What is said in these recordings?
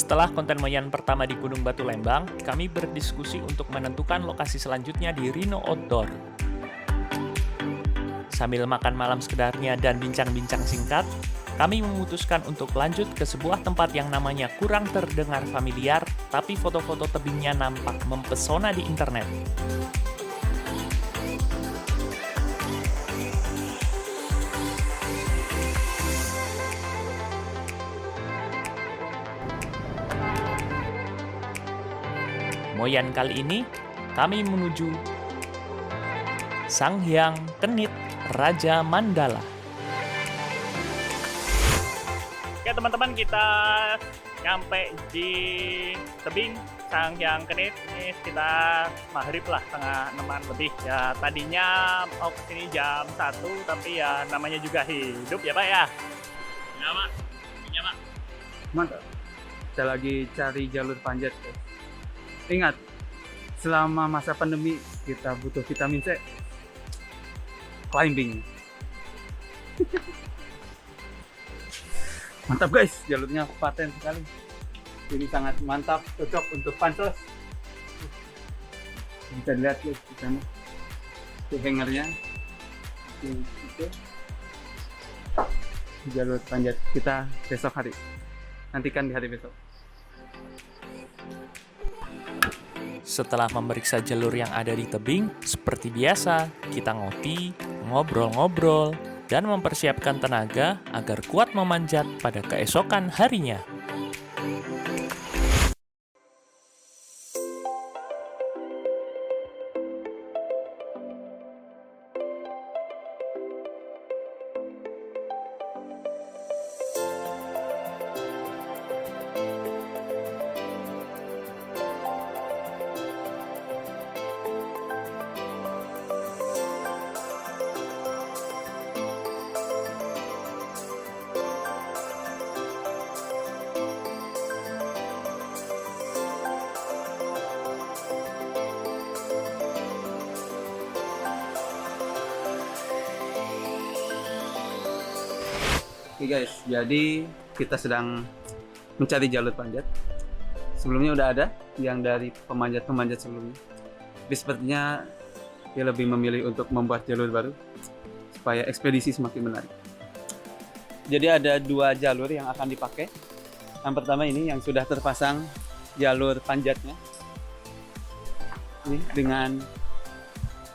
Setelah konten Moyan pertama di Gunung Batu Lembang, kami berdiskusi untuk menentukan lokasi selanjutnya di Rino Outdoor. Sambil makan malam sekedarnya dan bincang-bincang singkat, kami memutuskan untuk lanjut ke sebuah tempat yang namanya kurang terdengar familiar, tapi foto-foto tebingnya nampak mempesona di internet. Moyan kali ini, kami menuju Sanghyang Kenit Raja Mandala. Oke teman-teman, kita nyampe di tebing Sanghyang Kenit. Ini sekitar maghrib lah, setengah 6-an lebih. Ya tadinya mau kesini jam 1, tapi ya namanya juga hidup ya Pak ya. Ya Pak, ya Pak. Mantap. Kita lagi cari jalur panjat, guys. Ingat, selama masa pandemi kita butuh vitamin C. Climbing. Mantap guys, jalurnya paten sekali. Ini sangat mantap, cocok untuk pansos. Bisa dilihat guys di sana. Itu hangernya. Itu. Jalur panjat kita besok hari. Nantikan di hari besok. Setelah memeriksa jalur yang ada di tebing, seperti biasa, kita ngopi, ngobrol-ngobrol, dan mempersiapkan tenaga agar kuat memanjat pada keesokan harinya. Oke guys, jadi kita sedang mencari jalur panjat. Sebelumnya udah ada yang dari pemanjat-pemanjat sebelumnya. Tapi sepertinya dia lebih memilih untuk membuat jalur baru supaya ekspedisi semakin menarik. Jadi ada 2 jalur yang akan dipakai. Yang pertama ini yang sudah terpasang jalur panjatnya. Ini dengan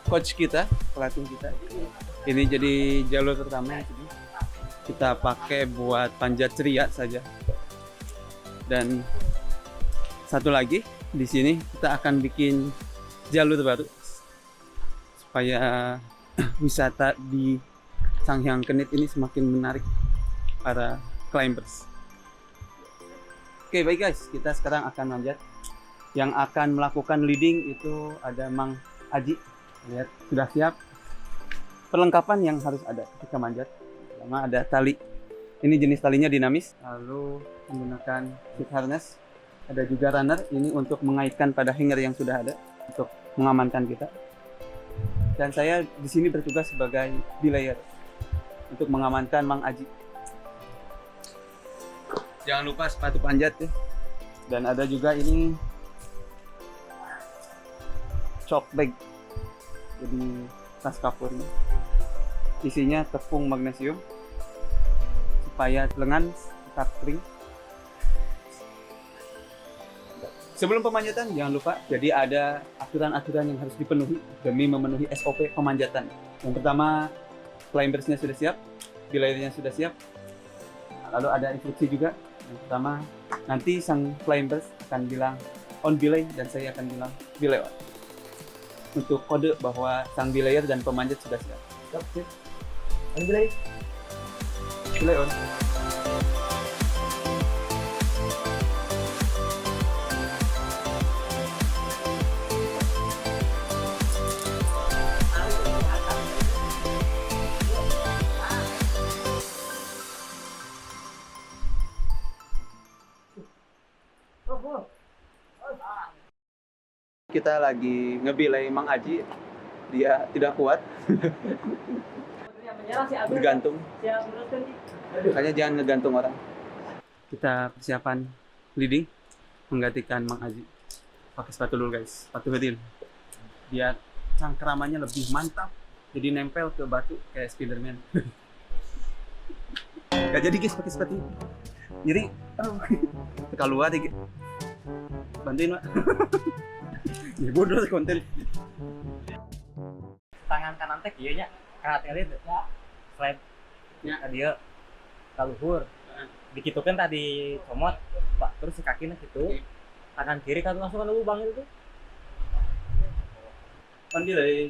coach kita, pelatih kita. Ini jadi jalur pertama ini. Kita pakai buat panjat ceria saja. Dan satu lagi di sini kita akan bikin jalur baru supaya wisata di Sanghyang Kenit ini semakin menarik para climbers. Oke, baik guys, kita sekarang akan manjat. Yang akan melakukan leading itu ada Mang Aji. Lihat, sudah siap. Perlengkapan yang harus ada ketika manjat. Pertama ada tali, ini jenis talinya dinamis, lalu menggunakan seat harness. Ada juga runner, ini untuk mengaitkan pada hanger yang sudah ada untuk mengamankan kita. Dan saya di sini bertugas sebagai belayer untuk mengamankan Mang Aji. Jangan lupa sepatu panjat ya. Dan ada juga ini shock bag, jadi tas kapurnya. Isinya tepung magnesium supaya lengan tetap kering. Sebelum pemanjatan jangan lupa, jadi ada aturan-aturan yang harus dipenuhi demi memenuhi SOP pemanjatan. Yang pertama, climbersnya sudah siap, belayernya sudah siap. Lalu ada instruksi juga. Yang pertama, nanti sang climbers akan bilang on belay dan saya akan bilang belay on. Untuk kode bahwa sang belayer dan pemanjat sudah siap. Siap. On belay. Belay on. Kita lagi ngebelai Mang Aji, dia tidak kuat. Bergantung. Makanya jangan ngegantung orang. Kita persiapan leading menggantikan Mang Aji. Pakai sepatu dulu guys, sepatu Hudin. Biar cangkramannya lebih mantap. Jadi nempel ke batu kayak Spiderman. Gak jadi guys pakai sepatu. Jadi, keluar dikit. Bantuin Pak. Ya bodoh konten. Tangan kanan teh kieu nya kahat kali ya slide Ya. dia ka luhur dikitukeun tadi comot Pak terus si kakina kitu tangan kiri kan langsung ka lubang itu Panggil eh.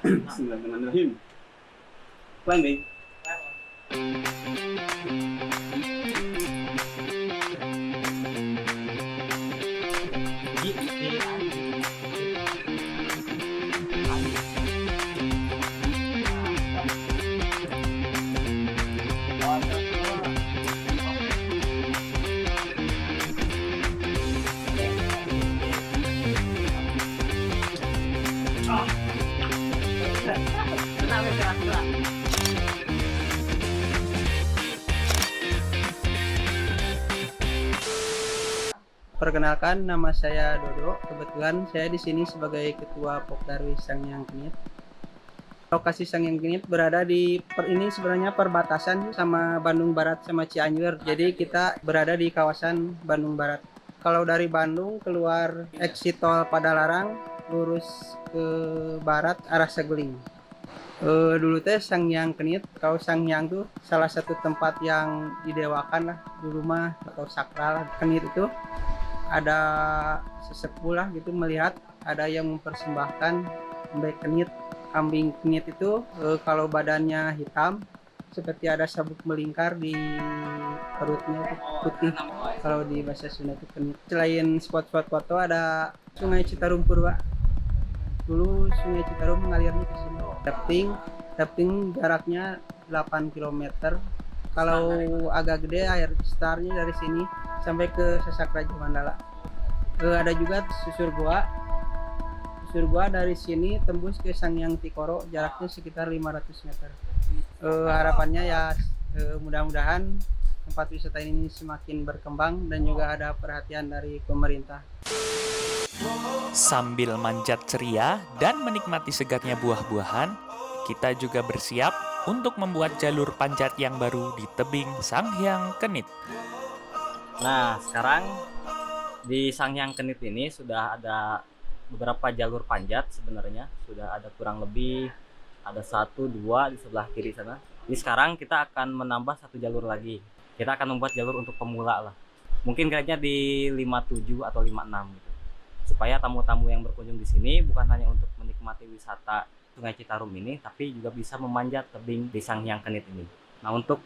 Bismillahirrahmanirrahim. Climbing. Perkenalkan, nama saya Dodo. Kebetulan saya di sini sebagai Ketua Pokdarwis Sanghyang Kenit. Lokasi Sanghyang Kenit berada di ini sebenarnya perbatasan sama Bandung Barat sama Cianjur. Jadi kita berada di kawasan Bandung Barat. Kalau dari Bandung keluar exit tol Padalarang, lurus ke barat arah Saguling. Dulu teh Sanghyang Kenit, kalau Sanghyang tuh salah satu tempat yang didewakan lah dulu mah atau sakral. Kenit itu ada sesepuh lah gitu melihat ada yang mempersembahkan baik kenit. Kambing kenit itu kalau badannya hitam seperti ada sabuk melingkar di perutnya itu putih. Kalau di bahasa Sunda itu kenit. Selain spot-spot foto ada Sungai Citarum Purwa. Dulu Sungai Citarum mengalirnya ke sini. Rafting jaraknya 8 km. Kalau agak gede air startnya dari sini sampai ke Sasak Raja Mandala. Ada juga susur gua. Susur gua dari sini tembus ke Sanghyang Tikoro, jaraknya sekitar 500 meter. Harapannya ya mudah-mudahan tempat wisata ini semakin berkembang dan juga ada perhatian dari pemerintah. Sambil manjat ceria dan menikmati segarnya buah-buahan, kita juga bersiap untuk membuat jalur panjat yang baru di tebing Sanghyang Kenit. nah sekarang di Sanghyang Kenit ini sudah ada beberapa jalur panjat sebenarnya sudah ada kurang lebih ada 1, 2 di sebelah kiri sana. Jadi sekarang kita akan menambah 1 jalur lagi. Kita akan membuat jalur untuk pemula lah. Mungkin kayaknya di 57 atau 56 gitu. Supaya tamu-tamu yang berkunjung di sini bukan hanya untuk menikmati wisata Sungai Citarum ini, tapi juga bisa memanjat tebing di Sanghyang Kenit ini. Nah, untuk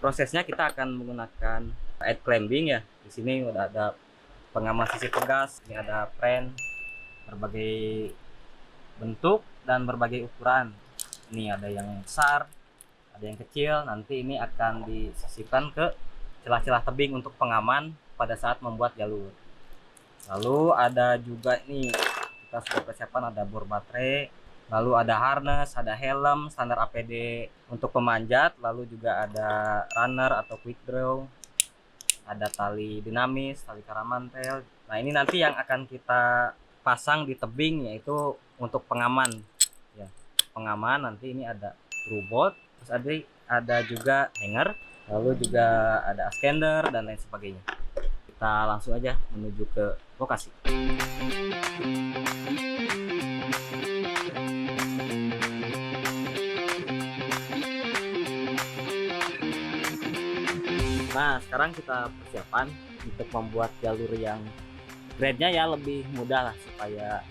prosesnya kita akan menggunakan air climbing ya. Di sini udah ada pengaman sisi pegas, ini ada pren berbagai bentuk dan berbagai ukuran. Ini ada yang besar, ada yang kecil. Nanti ini akan disisipkan ke celah-celah tebing untuk pengaman pada saat membuat jalur. Lalu ada juga ini kita sudah persiapan ada bor baterai, lalu ada harness, ada helm, standar APD untuk pemanjat, lalu juga ada runner atau quick draw, ada tali dinamis, tali karamantel. Nah ini nanti yang akan kita pasang di tebing yaitu untuk pengaman. Ya, pengaman nanti ini ada screw bolt, terus ada juga hanger, lalu juga ada askender dan lain sebagainya. Kita langsung aja menuju ke lokasi. Nah, sekarang kita persiapan untuk membuat jalur yang grade-nya ya lebih mudah lah supaya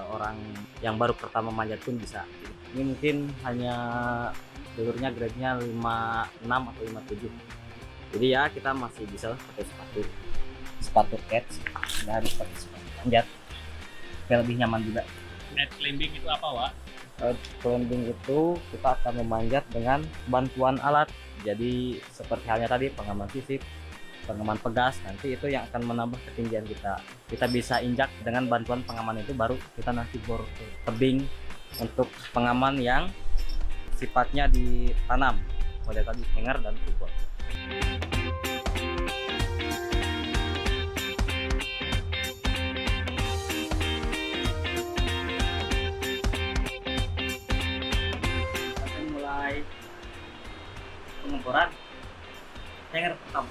orang yang baru pertama manjat pun bisa. Ini mungkin hanya jalurnya grade-nya 56 atau 57. Jadi ya kita masih bisa pakai sepatu cats, nggak harus pakai sepatu panjat. Supaya lebih nyaman juga. Net climbing itu apa, Wak? Climbing itu kita akan memanjat dengan bantuan alat. Jadi seperti halnya tadi pengaman sisip, pengaman pegas, nanti itu yang akan menambah ketinggian kita. Kita bisa injak dengan bantuan pengaman itu, baru kita nanti bor ke tebing untuk pengaman yang sifatnya ditanam, model tadi hanger dan tripod. Kita mulai pengemburan. Hanger pertama.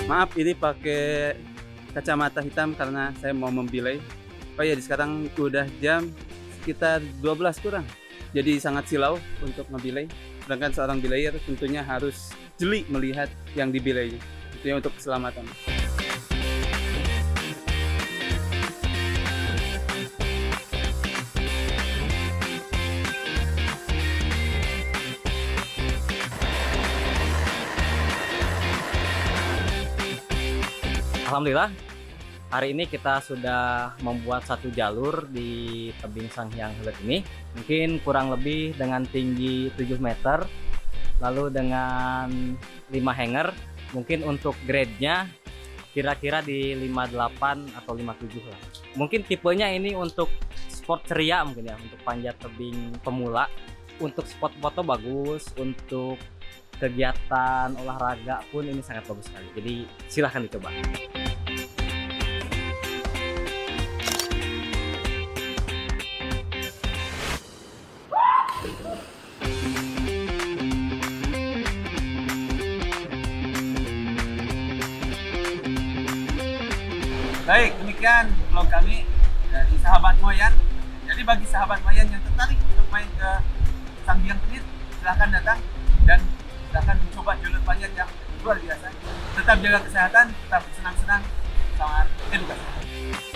Maaf, ini pakai kacamata hitam karena saya mau membilai. Oh ya, sekarang udah jam sekitar 12 kurang. Jadi sangat silau untuk membilai. Sedangkan seorang bilayer tentunya harus jeli melihat yang dibilainya. Tentunya untuk keselamatan. Alhamdulillah, hari ini kita sudah membuat satu jalur di tebing Sanghyang Hilir ini. Mungkin kurang lebih dengan tinggi 7 meter, lalu dengan 5 hanger. Mungkin untuk grade-nya kira-kira di 58 atau 57 lah. Mungkin tipenya ini untuk sport ceria mungkin ya, untuk panjat tebing pemula. Untuk spot foto bagus, untuk kegiatan olahraga pun ini sangat bagus sekali. Jadi silahkan dicoba. Baik, demikian vlog kami dari sahabat Moyan. Jadi bagi sahabat Moyan yang tertarik untuk main ke Sanghyang Kenit, silahkan datang dan silahkan mencoba jalur panjat yang luar biasa. Tetap jaga kesehatan, tetap senang-senang, sama edukasi.